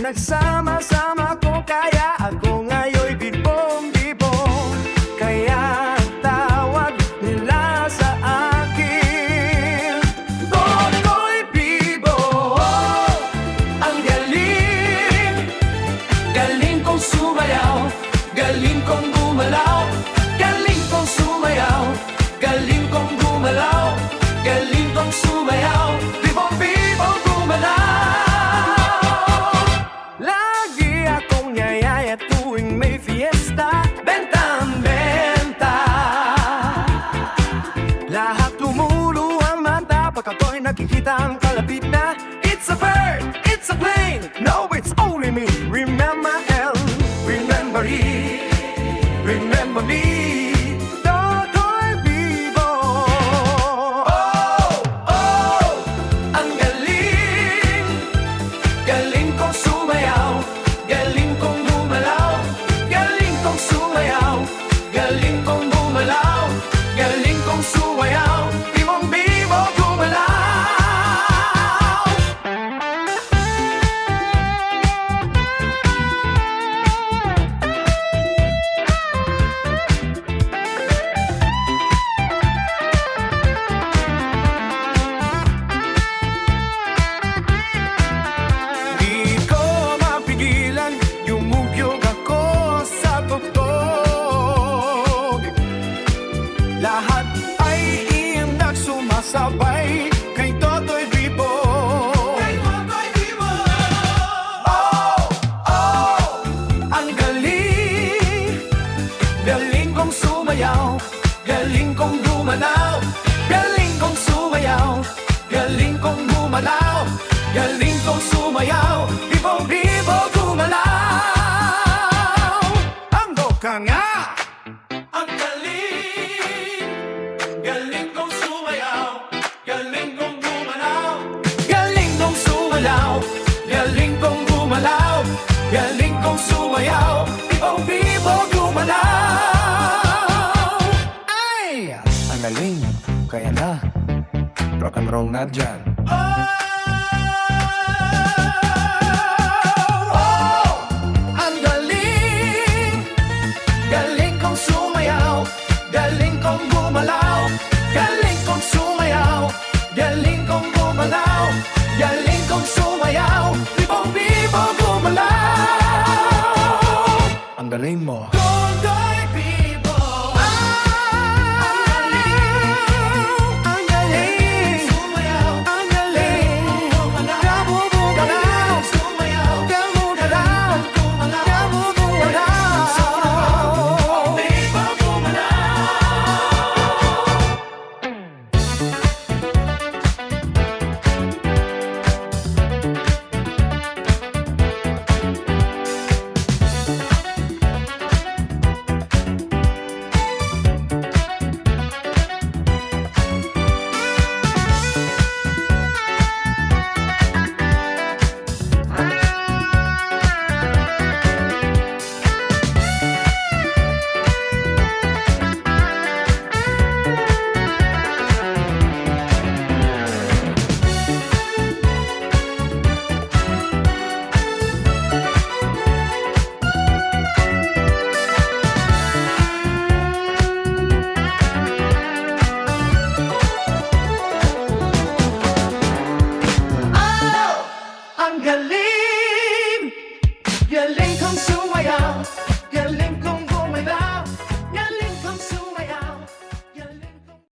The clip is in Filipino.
Pinagsama-sama ko kaya ako ngayon'y bibong-bibong. Kaya tawag nila sa akin Toto'y Bibo. Ang galing, galing kong sumayaw, galing kong gumalaw, galing kong sumayaw, galing kong gumalaw, galing kong sumayaw, bibong-bibo gumalaw. Lagi akong yayaya tuwing may fiesta, bentang-benta. Lahat tumulo ang mata pag ako'y nakikita ang kalapit na. It's a bird, it's a plane, no, it's only me. Remember L, remember E, remember me. Toto'y Bibo. Oh, oh, ang galing, galing kong sumayaw, galing kong gumalaw, galing kong sumayaw, galing kong gumalaw, galing kong sumayaw, bibong-bibo gumalaw. Di ko mapigilan, yumugyog ako sa tugtog. Lahat ay iyong nagsumasabay kay Toto'y Bibo. Oh, oh, ang galing, galing kong sumayaw, galing kong gumalaw, galing kong sumayaw, galing kong gumalaw, galing kong sumayaw, bibong-bibo gumalaw. Ando ka nga! Ang galing, galing kong sumayaw, galing kong gumalaw, galing kong sumayaw, galing kong gumalaw, galing kong sumayaw, bibong-bibo gumalaw. Ay! Ang galing, kaya na, rock and roll na dyan. Oh, ang galing, galing kong sumayaw, galing kong gumalaw, galing kong sumayaw, galing kong gumalaw, galing kong sumayaw, bibong-bibo gumalaw. Ang galing mo. Toto'y Bibo. Ang galing, ang galing, sumayaw, ang galing, gumalaw, sumayaw, gumalaw, gumalaw, bibong-bibo Ang galing, galing kong sumayaw,